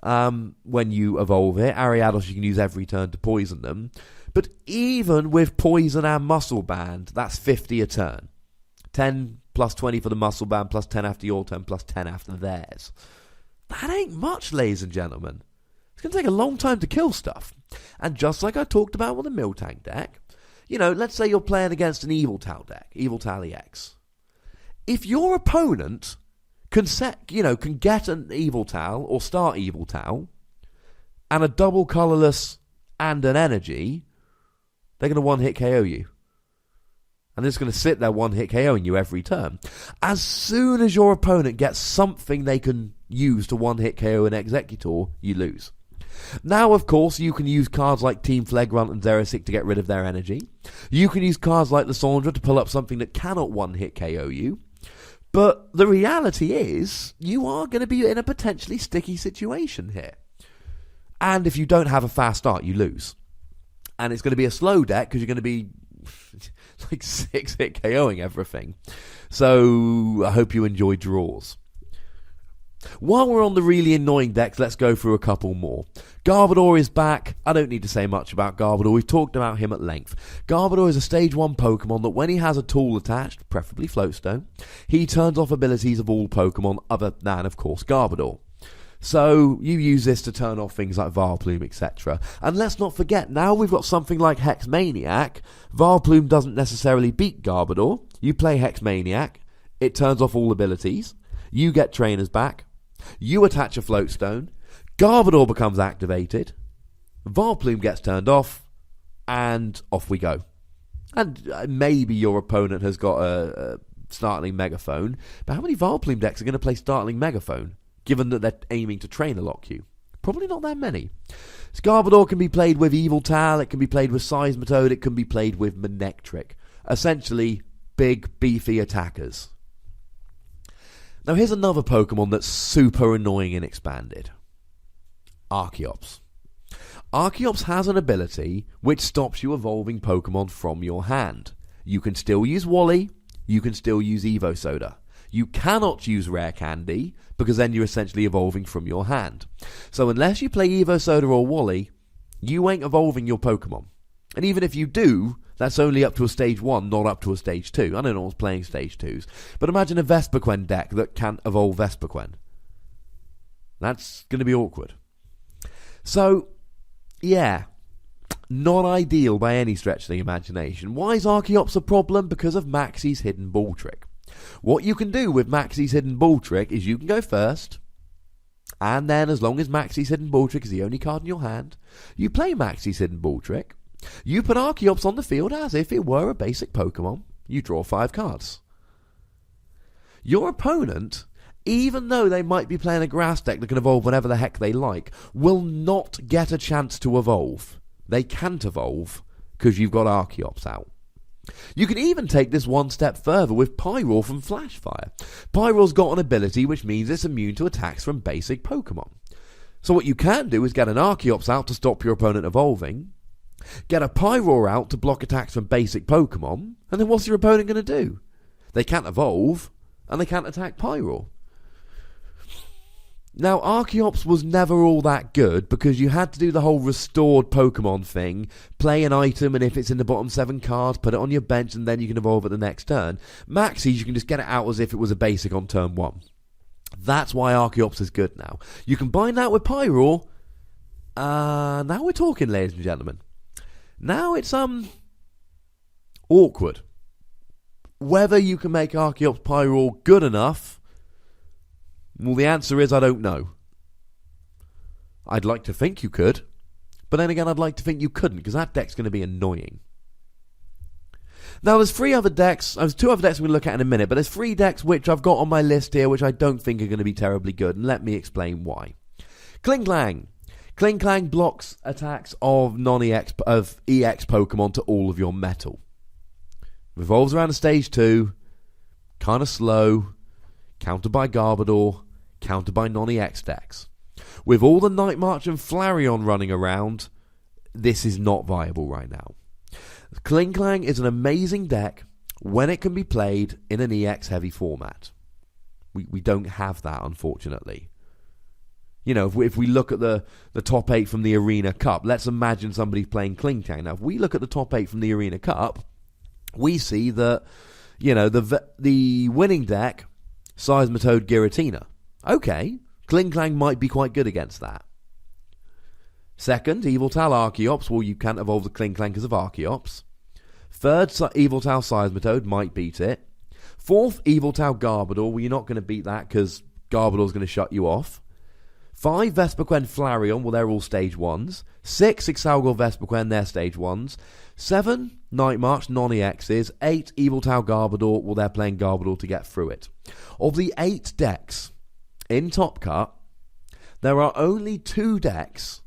When you evolve it, Ariados you can use every turn to poison them. But even with poison and Muscle Band, that's 50 a turn. 10 plus 20 for the Muscle Band, plus 10 after your turn, plus 10 after theirs. That ain't much, ladies and gentlemen. It's going to take a long time to kill stuff. And just like I talked about with the Miltank deck, let's say you're playing against an Eviltal deck, Eviltal EX. If your opponent can get an Eviltal or start Eviltal and a double colourless and an energy, they're going to one-hit KO you. And they're just going to sit there one-hit KOing you every turn. As soon as your opponent gets something they can use to one-hit KO an Executor, you lose. Now, of course, you can use cards like Team Flegrant and Xerosic to get rid of their energy. You can use cards like Lysandra to pull up something that cannot one-hit KO you. But the reality is, you are going to be in a potentially sticky situation here. And if you don't have a fast start, you lose. And it's going to be a slow deck because you're going to be like 6-hit KOing everything. So I hope you enjoy draws. While we're on the really annoying decks, let's go through a couple more. Garbodor is back. I don't need to say much about Garbodor. We've talked about him at length. Garbodor is a stage 1 Pokemon that when he has a tool attached, preferably Floatstone, he turns off abilities of all Pokemon other than, of course, Garbodor. So you use this to turn off things like Vileplume, etc. And let's not forget, now we've got something like Hexmaniac. Vileplume doesn't necessarily beat Garbodor. You play Hexmaniac, it turns off all abilities, you get trainers back, you attach a Floatstone, Garbodor becomes activated, Vileplume gets turned off, and off we go. And maybe your opponent has got a Startling Megaphone, but how many Vileplume decks are going to play Startling Megaphone, given that they're aiming to trainer lock you? Probably not that many. Garbodor can be played with Yveltal, it can be played with Seismitoad, it can be played with Manectric. Essentially, big, beefy attackers. Now here's another Pokemon that's super annoying and expanded. Archeops. Archeops has an ability which stops you evolving Pokemon from your hand. You can still use Wally, you can still use Evo Soda. You cannot use Rare Candy, because then you're essentially evolving from your hand. So unless you play Evo Soda or Wally, you ain't evolving your Pokemon. And even if you do, that's only up to a stage 1, not up to a stage 2. I don't know what's playing stage 2s. But imagine a Vespiquen deck that can't evolve Vespiquen. That's going to be awkward. So, yeah, not ideal by any stretch of the imagination. Why is Archeops a problem? Because of Maxie's Hidden Ball Trick. What you can do with Maxie's Hidden Ball Trick is you can go first, and then as long as Maxie's Hidden Ball Trick is the only card in your hand, you play Maxie's Hidden Ball Trick, you put Archeops on the field as if it were a basic Pokemon, you draw 5 cards. Your opponent, even though they might be playing a grass deck that can evolve whenever the heck they like, will not get a chance to evolve. They can't evolve because you've got Archeops out. You can even take this one step further with Pyroar from Flashfire. Pyroar's got an ability which means it's immune to attacks from basic Pokemon. So what you can do is get an Archeops out to stop your opponent evolving, get a Pyroar out to block attacks from basic Pokemon, and then what's your opponent going to do? They can't evolve, and they can't attack Pyroar. Now, Archeops was never all that good because you had to do the whole restored Pokemon thing, play an item, and if it's in the bottom 7 cards, put it on your bench, and then you can evolve at the next turn. Maxie's, you can just get it out as if it was a basic on turn 1. That's why Archeops is good now. You combine that with Pyroar, now we're talking, ladies and gentlemen. Now it's, awkward. Whether you can make Archeops Pyroar good enough, well, the answer is I don't know. I'd like to think you could, but then again I'd like to think you couldn't, because that deck's going to be annoying. Now there's 3 other decks, there's 2 other decks we're going to look at in a minute, but there's 3 decks which I've got on my list here which I don't think are going to be terribly good, and let me explain why. Klinklang. Klinklang blocks attacks of non-EX, of EX Pokemon to all of your metal. Revolves around a stage 2, kind of slow, countered by Garbodor, countered by non-EX decks. With all the Night March and Flareon running around, this is not viable right now. Klinklang is an amazing deck when it can be played in an EX-heavy format. We don't have that, unfortunately. You know, if we look at the top 8 from the Arena Cup, let's imagine somebody playing Klinklang. Now, if we look at the top 8 from the Arena Cup, we see that, you know, the winning deck, Seismitoad Giratina. Okay, Klinklang might be quite good against that. Second, Yveltal Archeops. Well, you can't evolve the Klinklang because of Archeops. Third, Yveltal Seismitoad might beat it. Fourth, Yveltal Garbodor. Well, you're not going to beat that because Garbodor's going to shut you off. 5, Vespiquen Flareon. Well, they're all stage 1s. 6, Exalgor Vespiquen. They're stage 1s. 7, Night March, non-EXs. 8, Yveltal Garbodor. Well, they're playing Garbodor to get through it. Of the 8 decks in Top Cut, there are only 2 decks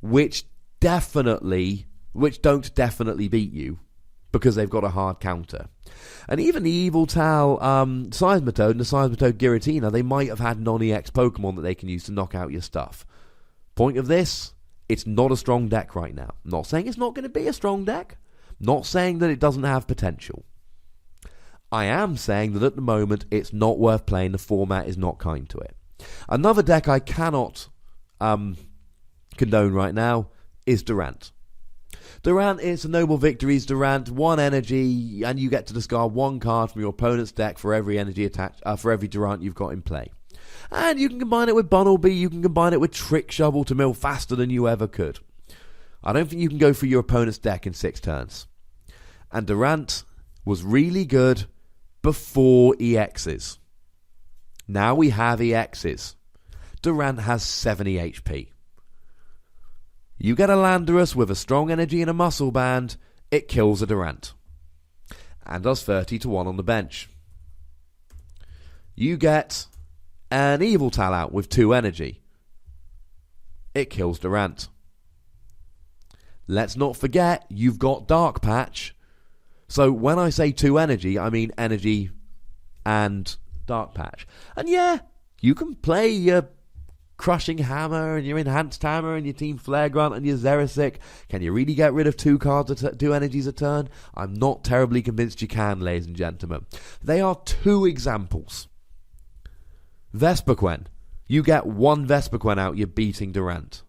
which don't definitely beat you because they've got a hard counter. And even the Yveltal Seismitoad and the Seismitoad Giratina, they might have had non-EX Pokemon that they can use to knock out your stuff. Point of this, It's not a strong deck right now. Not saying it's not going to be a strong deck. Not saying that it doesn't have potential. I am saying that at the moment it's not worth playing. The format is not kind to it. Another deck I cannot condone right now is Durant. Durant is a Noble Victories. Durant, 1 energy, and you get to discard 1 card from your opponent's deck for every energy attached, for every Durant you've got in play. And you can combine it with Bunnelby, you can combine it with Trick Shovel to mill faster than you ever could. I don't think you can go through your opponent's deck in 6 turns. And Durant was really good before EXs. Now we have EXs. Durant has 70 HP. You get a Landorus with a strong energy and a muscle band, it kills a Durant. And does 30 to 1 on the bench. You get an Eviltal out with 2 energy. It kills Durant. Let's not forget, you've got Dark Patch. So when I say 2 energy, I mean energy and Dark Patch. And yeah, you can play your Crushing Hammer and your Enhanced Hammer and your Team Flare Grunt and your Xerasic. Can you really get rid of 2 cards, 2 energies a turn? I'm not terribly convinced you can, ladies and gentlemen. They are 2 examples. Vespiquen. You get 1 Vespiquen out, you're beating Durant.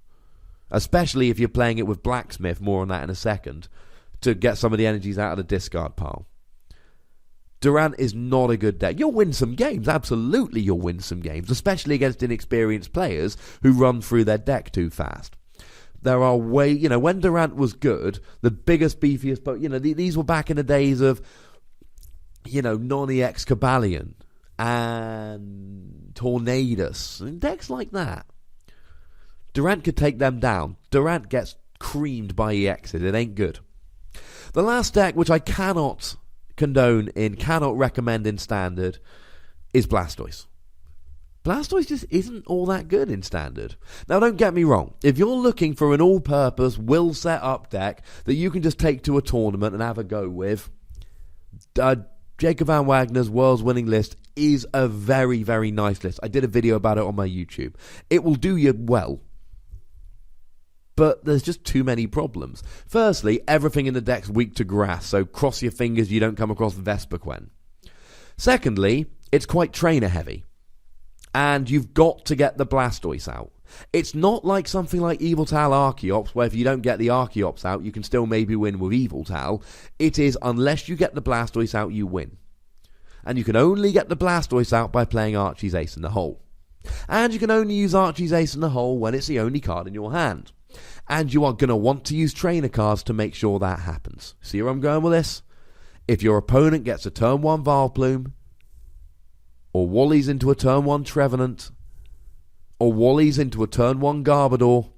Especially if you're playing it with Blacksmith, more on that in a second, to get some of the energies out of the discard pile. Durant is not a good deck. You'll win some games, absolutely you'll win some games, especially against inexperienced players who run through their deck too fast. There are when Durant was good, the biggest, beefiest, but these were back in the days of, non-EX Cabalion and Tornadus, and decks like that. Durant could take them down. Durant gets creamed by EXs. It ain't good. The last deck, which I cannot cannot recommend in Standard, is Blastoise. Blastoise just isn't all that good in Standard. Now, don't get me wrong. If you're looking for an all-purpose, will-set-up deck that you can just take to a tournament and have a go with, Jacob Van Wagner's World's Winning List is a very, very nice list. I did a video about it on my YouTube. It will do you well. But there's just too many problems. Firstly, everything in the deck's weak to grass, so cross your fingers you don't come across Vespiquen. Secondly, it's quite trainer heavy. And you've got to get the Blastoise out. It's not like something like Eviltal Archeops, where if you don't get the Archeops out, you can still maybe win with Eviltal. It is, unless you get the Blastoise out, you win. And you can only get the Blastoise out by playing Archie's Ace in the Hole. And you can only use Archie's Ace in the Hole when it's the only card in your hand. And you are going to want to use trainer cards to make sure that happens. See where I'm going with this? If your opponent gets a turn 1 Vileplume, or Wally's into a turn 1 Trevenant, or Wally's into a turn 1 Garbodor,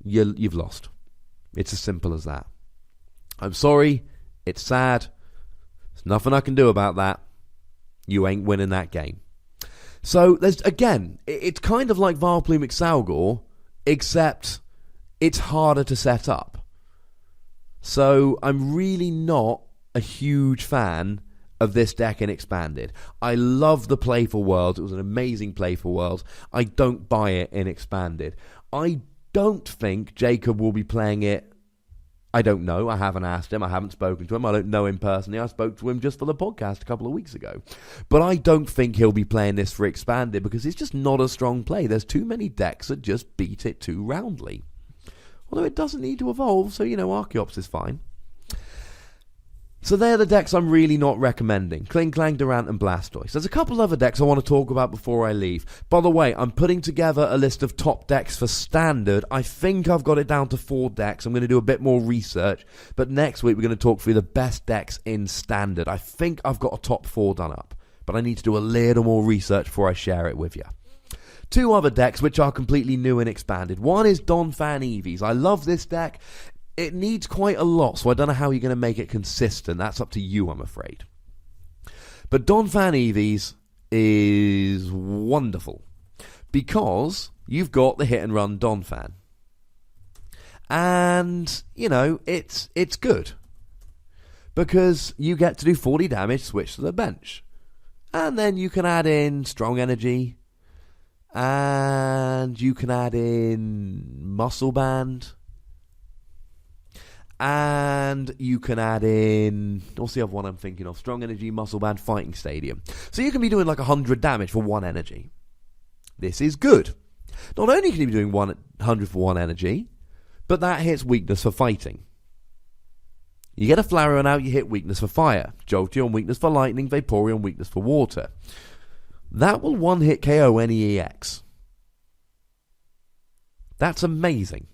you've lost. It's as simple as that. I'm sorry. It's sad. There's nothing I can do about that. You ain't winning that game. So, it's kind of like Vileplume Excelgor, except it's harder to set up. So I'm really not a huge fan of this deck in Expanded. I love the Playful World. It was an amazing Playful World. I don't buy it in Expanded. I don't think Jacob will be playing it. I don't know. I haven't asked him. I haven't spoken to him. I don't know him personally. I spoke to him just for the podcast a couple of weeks ago. But I don't think he'll be playing this for Expanded because it's just not a strong play. There's too many decks that just beat it too roundly. Although it doesn't need to evolve, so, Archeops is fine. So they're the decks I'm really not recommending. Klinklang, Durant, and Blastoise. There's a couple other decks I want to talk about before I leave. By the way, I'm putting together a list of top decks for Standard. I think I've got it down to 4 decks. I'm going to do a bit more research. But next week, we're going to talk through the best decks in Standard. I think I've got a top 4 done up. But I need to do a little more research before I share it with you. 2 other decks which are completely new and Expanded. One is Donphan Eevees. I love this deck. It needs quite a lot, so I don't know how you're going to make it consistent. That's up to you, I'm afraid. But Donphan Eevees is wonderful because you've got the hit and run Donphan. And, it's good because you get to do 40 damage, switch to the bench. And then you can add in strong energy And you can add in Muscle Band. And you can add in, what's the other one I'm thinking of? Strong Energy, Muscle Band, Fighting Stadium. So you can be doing like 100 damage for 1 energy. This is good. Not only can you be doing 100 for 1 energy, but that hits weakness for fighting. You get a Flareon out, you hit weakness for fire. Jolteon, weakness for lightning. Vaporeon, weakness for water. That will one-hit KO any EX. That's amazing.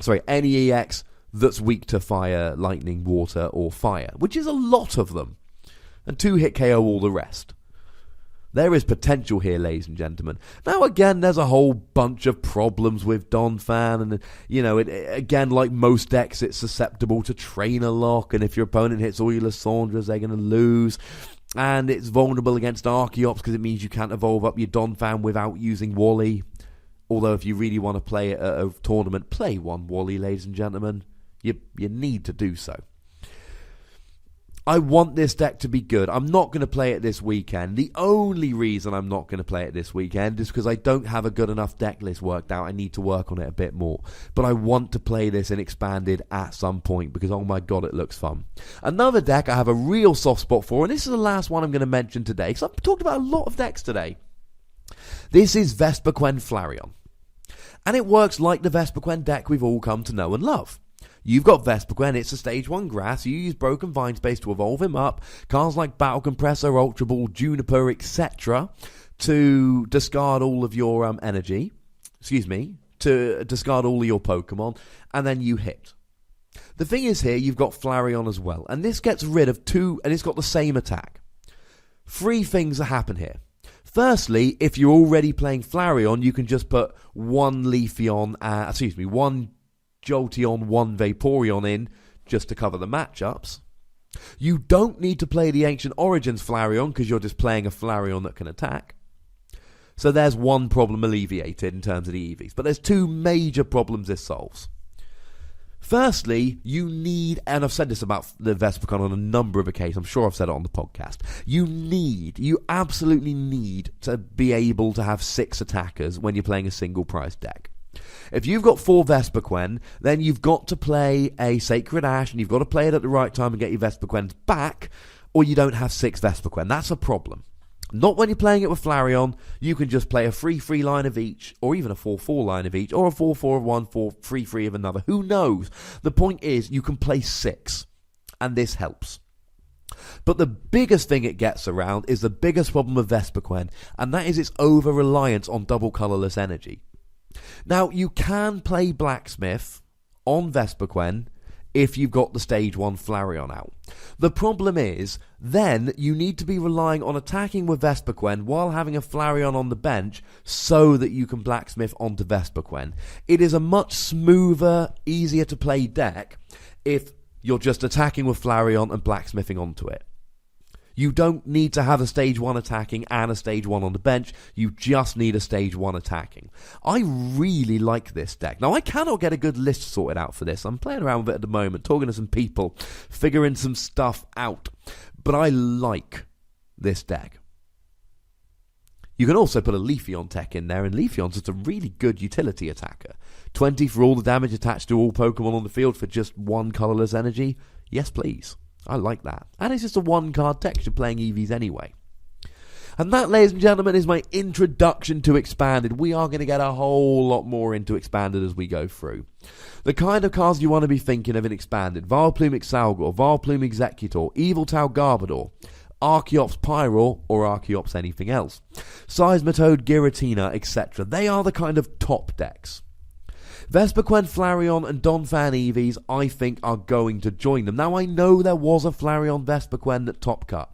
Sorry, any EX that's weak to fire, lightning, water, or fire, which is a lot of them. And 2-hit KO all the rest. There is potential here, ladies and gentlemen. Now, again, there's a whole bunch of problems with Donphan, and, you know, again, like most decks, it's susceptible to Trainer Lock, and if your opponent hits all your Lissandras, they're going to lose. And it's vulnerable against Archeops, because it means you can't evolve up your Donphan without using Wally. Although, if you really want to play at a tournament, play one Wally, ladies and gentlemen. You need to do so. I want this deck to be good. I'm not going to play it this weekend. The only reason I'm not going to play it this weekend is because I don't have a good enough deck list worked out. I need to work on it a bit more. But I want to play this in Expanded at some point because, oh my god, it looks fun. Another deck I have a real soft spot for, and this is the last one I'm going to mention today because I've talked about a lot of decks today. This is Vespiquen Flareon. And it works like the Vespiquen deck we've all come to know and love. You've got Vespiquen, it's a stage 1 grass, you use Broken Vine Space to evolve him up, cards like Battle Compressor, Ultra Ball, Juniper, etc. to discard all of your to discard all of your Pokemon, and then you hit. The thing is here, you've got Flareon as well, and this gets rid of 2, and it's got the same attack. 3 things that happen here. Firstly, if you're already playing Flareon, you can just put one Jolteon, 1 Vaporeon in just to cover the matchups. You don't need to play the Ancient Origins Flareon because you're just playing a Flareon that can attack. So there's one problem alleviated in terms of the EVs. But there's 2 major problems this solves. Firstly, you need, and I've said this about the Vespiquen on a number of occasions, I'm sure I've said it on the podcast, you absolutely need to be able to have 6 attackers when you're playing a single price deck. If you've got 4 Vespiquen, then you've got to play a Sacred Ash, and you've got to play it at the right time and get your Vespiquens back, or you don't have 6 Vespiquen. That's a problem. Not when you're playing it with Flareon. You can just play a 3-3 line of each, or even a 4-4 line of each, or a 4-4 of one, 3-3 of another. Who knows? The point is, you can play 6, and this helps. But the biggest thing it gets around is the biggest problem with Vespiquen, and that is its over-reliance on double colourless energy. Now, you can play Blacksmith on Vespiquen if you've got the Stage 1 Flareon out. The problem is, then you need to be relying on attacking with Vespiquen while having a Flareon on the bench so that you can Blacksmith onto Vespiquen. It is a much smoother, easier to play deck if you're just attacking with Flareon and Blacksmithing onto it. You don't need to have a Stage 1 attacking and a Stage 1 on the bench. You just need a Stage 1 attacking. I really like this deck. Now, I cannot get a good list sorted out for this. I'm playing around with it at the moment, talking to some people, figuring some stuff out. But I like this deck. You can also put a Leafeon tech in there, and Leafeon's just a really good utility attacker. 20 for all the damage attached to all Pokemon on the field for just 1 colourless energy. Yes, please. I like that. And it's just a 1-card texture playing EVs anyway. And that, ladies and gentlemen, is my introduction to Expanded. We are going to get a whole lot more into Expanded as we go through. The kind of cards you want to be thinking of in Expanded: Vileplume Exalgor, Vileplume Executor, Yveltal Garbodor, Archeops Pyro, or Archeops anything else, Seismitoad, Giratina, etc. They are the kind of top decks. Vespiquen, Flareon, and Donphan EVs, I think, are going to join them. Now, I know there was a Flareon Vespiquen at Top Cut,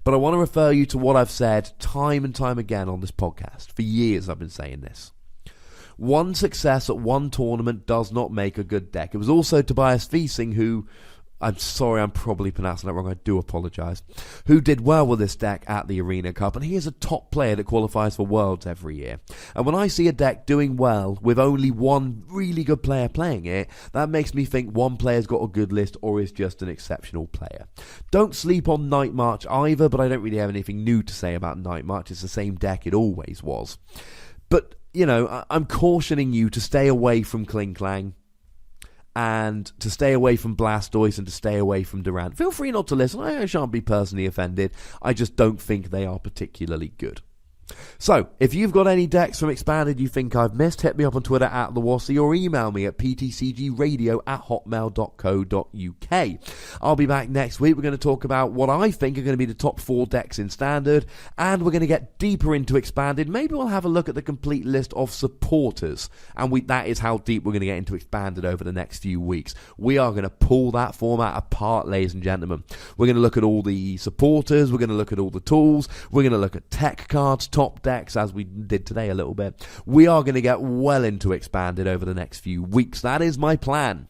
but I want to refer you to what I've said time and time again on this podcast. For years I've been saying this. One success at one tournament does not make a good deck. It was also Tobias Fiesing who I'm sorry, I'm probably pronouncing that wrong, I do apologise, who did well with this deck at the Arena Cup, and he is a top player that qualifies for Worlds every year. And when I see a deck doing well with only one really good player playing it, that makes me think one player's got a good list or is just an exceptional player. Don't sleep on Night March either, but I don't really have anything new to say about Night March. It's the same deck it always was. But, you know, I'm cautioning you to stay away from Kling Klang, and to stay away from Blastoise, and to stay away from Durant. Feel free not to listen, I shan't be personally offended, I just don't think they are particularly good. So, if you've got any decks from Expanded you think I've missed, hit me up on Twitter at TheWassy, or email me at ptcgradio@hotmail.co.uk. I'll be back next week. We're going to talk about what I think are going to be the top 4 decks in Standard, and we're going to get deeper into Expanded. Maybe we'll have a look at the complete list of supporters, and that is how deep we're going to get into Expanded over the next few weeks. We are going to pull that format apart, ladies and gentlemen. We're going to look at all the supporters, we're going to look at all the tools, we're going to look at tech cards, top decks, as we did today a little bit. We are going to get well into Expanded over the next few weeks. That is my plan.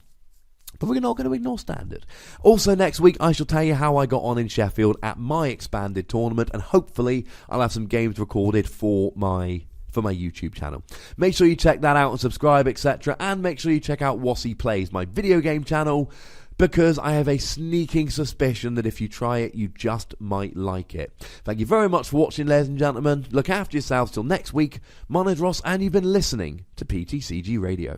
But we're not going to ignore Standard. Also, next week, I shall tell you how I got on in Sheffield at my Expanded tournament, and hopefully I'll have some games recorded for my YouTube channel. Make sure you check that out and subscribe, etc. And make sure you check out Wassy Plays, my video game channel, because I have a sneaking suspicion that if you try it, you just might like it. Thank you very much for watching, ladies and gentlemen. Look after yourselves till next week. My name is Ross, and you've been listening to PTCG Radio.